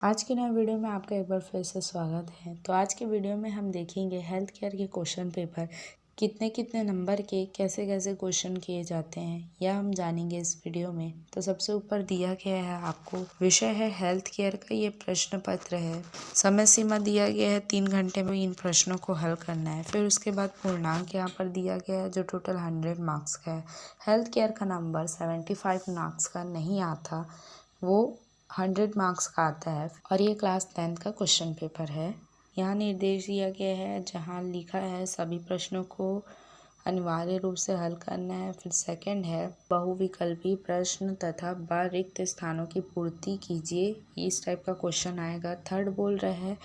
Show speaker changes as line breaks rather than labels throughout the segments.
आज के नए वीडियो में आपका एक बार फिर से स्वागत है। तो आज के वीडियो में हम देखेंगे हेल्थ केयर के क्वेश्चन पेपर कितने कितने नंबर के कैसे कैसे क्वेश्चन किए जाते हैं, यह हम जानेंगे इस वीडियो में। तो सबसे ऊपर दिया गया है आपको विषय है हेल्थ केयर का, ये प्रश्न पत्र है। समय सीमा दिया गया है 3 घंटे में इन प्रश्नों को हल करना है। फिर उसके बाद पूर्णांक यहाँ पर दिया गया है जो टोटल 100 मार्क्स का है। हेल्थ केयर का नंबर 75 मार्क्स का नहीं आता, वो 100 मार्क्स का आता है और ये क्लास 10th का क्वेश्चन पेपर है। यहाँ निर्देश दिया गया है जहाँ लिखा है सभी प्रश्नों को अनिवार्य रूप से हल करना है। फिर सेकंड है बहुविकल्पी प्रश्न तथा बार रिक्त स्थानों की पूर्ति कीजिए, इस टाइप का क्वेश्चन आएगा। थर्ड बोल रहा है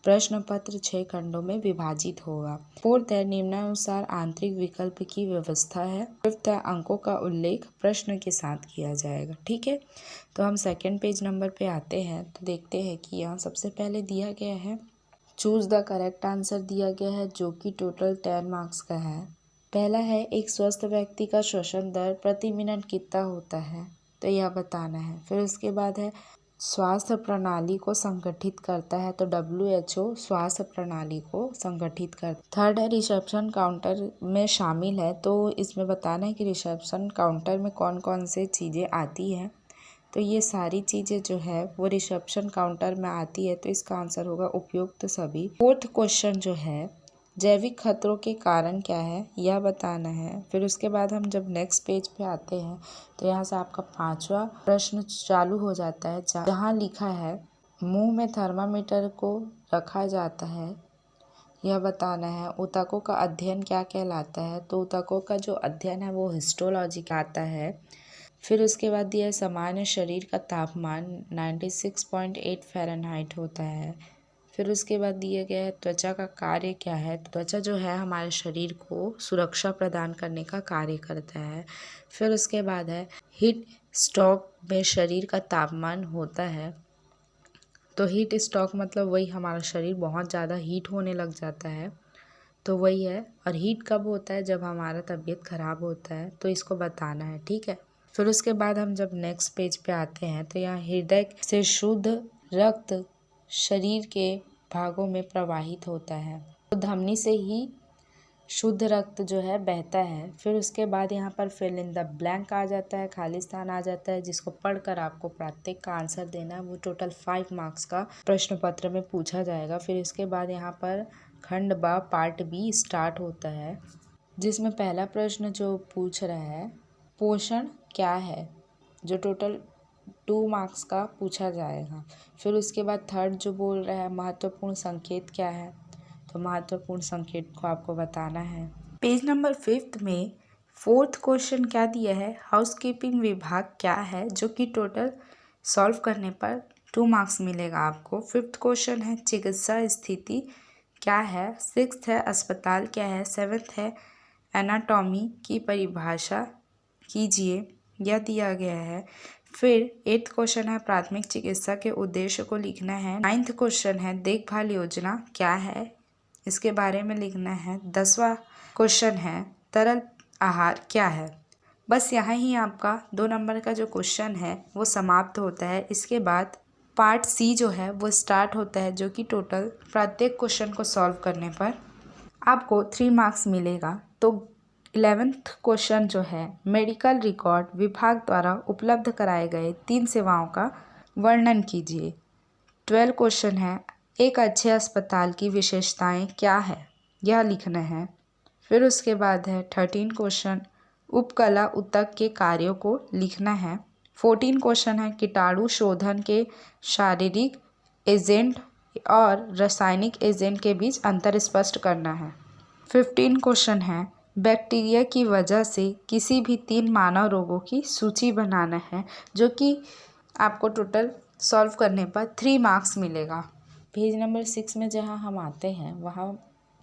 प्रश्न पत्र 6 खंडों में विभाजित होगा। फोर्थ है निम्नानुसार आंतरिक विकल्प की व्यवस्था है। फिफ्थ है अंकों का उल्लेख प्रश्न के साथ किया जाएगा। ठीक है, तो हम सेकंड पेज नंबर पे आते हैं तो देखते हैं कि यहाँ सबसे पहले दिया गया है चूज द करेक्ट आंसर दिया गया है जो कि टोटल 10 मार्क्स का है। पहला है एक स्वस्थ व्यक्ति का श्वसन दर प्रति मिनट कितना होता है, तो यह बताना है। फिर उसके बाद है स्वास्थ्य प्रणाली को संगठित करता है, तो WHO स्वास्थ्य प्रणाली को संगठित करता है। थर्ड है रिसेप्शन काउंटर में शामिल है, तो इसमें बताना है कि रिसेप्शन काउंटर में कौन कौन से चीज़ें आती हैं, तो ये सारी चीज़ें जो है वो रिसेप्शन काउंटर में आती है, तो इसका आंसर होगा उपयुक्त सभी। फोर्थ क्वेश्चन जो है जैविक खतरों के कारण क्या है यह बताना है। फिर उसके बाद हम जब नेक्स्ट पेज पे आते हैं तो यहाँ से आपका 5वां प्रश्न चालू हो जाता है जहाँ लिखा है मुंह में थर्मामीटर को रखा जाता है, यह बताना है। ऊतकों का अध्ययन क्या कहलाता है, तो ऊतकों का जो अध्ययन है वो हिस्टोलॉजी कहलाता है। फिर उसके बाद दिया है सामान्य शरीर का तापमान 96.8 फ़ारेनहाइट होता है। फिर उसके बाद दिया गया है त्वचा का कार्य क्या है, त्वचा जो है हमारे शरीर को सुरक्षा प्रदान करने का कार्य करता है। फिर उसके बाद है हीट स्ट्रोक में शरीर का तापमान होता है, तो हीट स्ट्रोक मतलब वही हमारा शरीर बहुत ज़्यादा हीट होने लग जाता है, तो वही है। और हीट कब होता है, जब हमारा तबीयत खराब होता है, तो इसको बताना है। ठीक है, फिर उसके बाद हम जब नेक्स्ट पेज पे आते हैं तो यहाँ हृदय से शुद्ध रक्त शरीर के भागों में प्रवाहित होता है, तो धमनी से ही शुद्ध रक्त जो है बहता है। फिर उसके बाद यहाँ पर फिल इन द ब्लैंक आ जाता है, खाली स्थान आ जाता है, जिसको पढ़कर आपको प्रत्येक का आंसर देना है। वो टोटल 5 मार्क्स का प्रश्न पत्र में पूछा जाएगा। फिर इसके बाद यहाँ पर खंड ब पार्ट बी स्टार्ट होता है, जिसमें पहला प्रश्न जो पूछ रहा है पोषण क्या है, जो टोटल 2 मार्क्स का पूछा जाएगा। फिर उसके बाद थर्ड जो बोल रहा है महत्वपूर्ण संकेत क्या है, तो महत्वपूर्ण संकेत को आपको बताना है। पेज नंबर 5 में फोर्थ क्वेश्चन क्या दिया है हाउसकीपिंग विभाग क्या है, जो कि टोटल सॉल्व करने पर 2 मार्क्स मिलेगा आपको। फिफ्थ क्वेश्चन है चिकित्सा स्थिति क्या है। सिक्स्थ है अस्पताल क्या है। सेवन्थ है एनाटॉमी की परिभाषा कीजिए, यह दिया गया है। फिर 8th क्वेश्चन है प्राथमिक चिकित्सा के उद्देश्य को लिखना है। 9th क्वेश्चन है देखभाल योजना क्या है, इसके बारे में लिखना है। 10वां क्वेश्चन है तरल आहार क्या है। बस यहाँ ही आपका 2 नंबर का जो क्वेश्चन है वो समाप्त होता है। इसके बाद पार्ट सी जो है वो स्टार्ट होता है, जो कि टोटल प्रत्येक क्वेश्चन को सॉल्व करने पर आपको 3 मार्क्स मिलेगा। तो 11th क्वेश्चन जो है मेडिकल रिकॉर्ड विभाग द्वारा उपलब्ध कराए गए 3 सेवाओं का वर्णन कीजिए। 12 क्वेश्चन है एक अच्छे अस्पताल की विशेषताएं क्या है, यह लिखना है। फिर उसके बाद है 13 क्वेश्चन उपकला ऊतक के कार्यों को लिखना है। 14 क्वेश्चन है कीटाणु शोधन के शारीरिक एजेंट और रासायनिक एजेंट के बीच अंतर स्पष्ट करना है। 15 क्वेश्चन है बैक्टीरिया की वजह से किसी भी 3 मानव रोगों की सूची बनाना है, जो कि आपको टोटल सॉल्व करने पर 3 मार्क्स मिलेगा। पेज नंबर 6 में जहाँ हम आते हैं वहाँ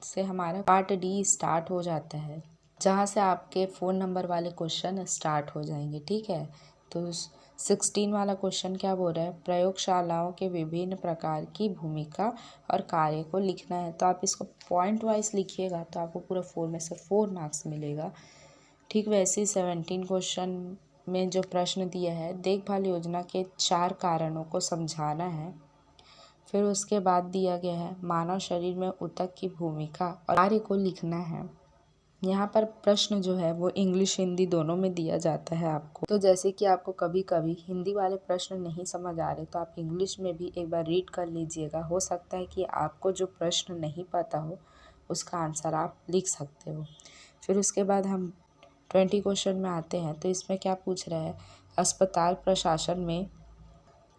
से हमारा पार्ट डी स्टार्ट हो जाता है, जहाँ से आपके 4 नंबर वाले क्वेश्चन स्टार्ट हो जाएंगे। ठीक है, तो 16 वाला क्वेश्चन क्या बोल रहा है प्रयोगशालाओं के विभिन्न प्रकार की भूमिका और कार्य को लिखना है, तो आप इसको पॉइंट वाइज लिखिएगा तो आपको पूरा 4 में से 4 मार्क्स मिलेगा। ठीक वैसे ही 17 क्वेश्चन में जो प्रश्न दिया है देखभाल योजना के 4 कारणों को समझाना है, फिर उसके बाद दिया गया है मानव शरीर में ऊतक की भूमिका और कार्य को लिखना है। यहाँ पर प्रश्न जो है वो इंग्लिश हिंदी दोनों में दिया जाता है आपको। तो जैसे कि आपको कभी कभी हिंदी वाले प्रश्न नहीं समझ आ रहे तो आप इंग्लिश में भी एक बार रीड कर लीजिएगा। हो सकता है कि आपको जो प्रश्न नहीं पता हो उसका आंसर आप लिख सकते हो। फिर उसके बाद हम 20 क्वेश्चन में आते हैं। तो इसमें क्या पूछ रहा है, अस्पताल प्रशासन में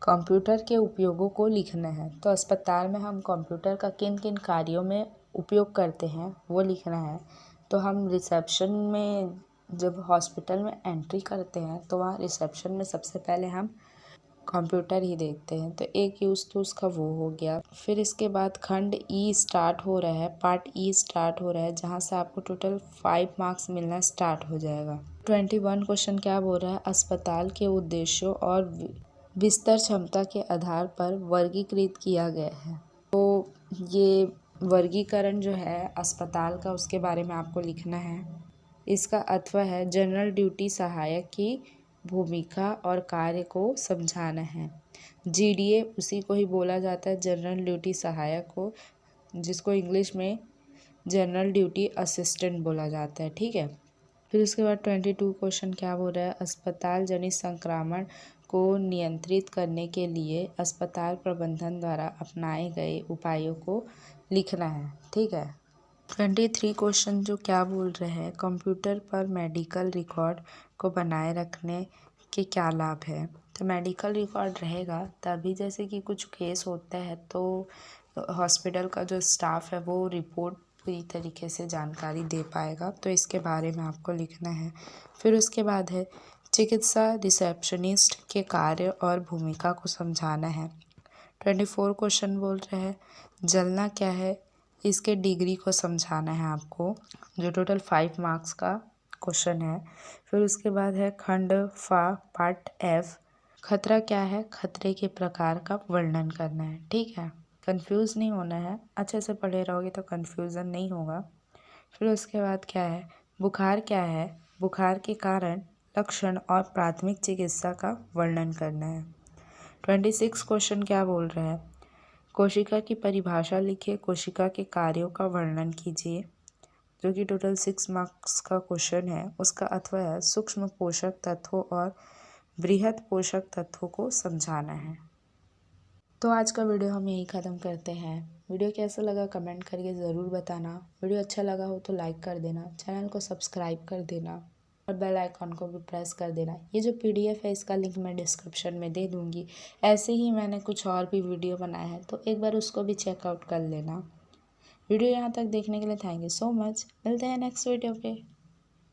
कंप्यूटर के उपयोगों को लिखना है। तो अस्पताल में हम कंप्यूटर का किन किन कार्यों में उपयोग करते हैं वो लिखना है। तो हम रिसेप्शन में जब हॉस्पिटल में एंट्री करते हैं तो वहाँ रिसेप्शन में सबसे पहले हम कंप्यूटर ही देखते हैं। तो एक यूज़ तो उसका वो हो गया। फिर इसके बाद खंड ई स्टार्ट हो रहा है, पार्ट ई स्टार्ट हो रहा है, जहाँ से आपको टोटल 5 मार्क्स मिलना स्टार्ट हो जाएगा। 21 क्वेश्चन क्या बोल रहा है, अस्पताल के उद्देश्यों और बिस्तर क्षमता के आधार पर वर्गीकृत किया गया है। तो ये वर्गीकरण जो है अस्पताल का उसके बारे में आपको लिखना है। इसका अथवा है जनरल ड्यूटी सहायक की भूमिका और कार्य को समझाना है। जीडीए उसी को ही बोला जाता है, जनरल ड्यूटी सहायक को, जिसको इंग्लिश में जनरल ड्यूटी असिस्टेंट बोला जाता है। ठीक है। फिर उसके बाद 22 क्वेश्चन क्या बोल रहा है, अस्पताल जनित संक्रमण को नियंत्रित करने के लिए अस्पताल प्रबंधन द्वारा अपनाए गए उपायों को लिखना है। ठीक है। 23 क्वेश्चन जो क्या बोल रहे हैं, कंप्यूटर पर मेडिकल रिकॉर्ड को बनाए रखने के क्या लाभ है। तो मेडिकल रिकॉर्ड रहेगा तभी जैसे कि कुछ केस होता है तो हॉस्पिटल का जो स्टाफ है वो रिपोर्ट पूरी तरीके से जानकारी दे पाएगा। तो इसके बारे में आपको लिखना है। फिर उसके बाद है चिकित्सा रिसेप्शनिस्ट के कार्य और भूमिका को समझाना है। 24 क्वेश्चन बोल रहे हैं जलना क्या है, इसके डिग्री को समझाना है आपको, जो टोटल 5 मार्क्स का क्वेश्चन है। फिर उसके बाद है खंड फा पार्ट एफ, खतरा क्या है, खतरे के प्रकार का वर्णन करना है। ठीक है, कंफ्यूज नहीं होना है, अच्छे से पढ़े रहोगे तो कंफ्यूजन नहीं होगा। फिर उसके बाद क्या है, बुखार क्या है, बुखार के कारण, लक्षण और प्राथमिक चिकित्सा का वर्णन करना है। 26 क्वेश्चन क्या बोल रहा है, कोशिका की परिभाषा लिखिए, कोशिका के कार्यों का वर्णन कीजिए, जो कि टोटल 6 मार्क्स का क्वेश्चन है। उसका अथवा है सूक्ष्म पोषक तत्वों और बृहद पोषक तत्वों को समझाना है। तो आज का वीडियो हम यही ख़त्म करते हैं। वीडियो कैसा लगा कमेंट करके ज़रूर बताना। वीडियो अच्छा लगा हो तो लाइक कर देना, चैनल को सब्सक्राइब कर देना और बेल आइकॉन को भी प्रेस कर देना। ये जो पीडीएफ है इसका लिंक मैं डिस्क्रिप्शन में दे दूँगी। ऐसे ही मैंने कुछ और भी वीडियो बनाए हैं तो एक बार उसको भी चेकआउट कर लेना। वीडियो यहाँ तक देखने के लिए थैंक यू सो मच। मिलते हैं नेक्स्ट वीडियो पे।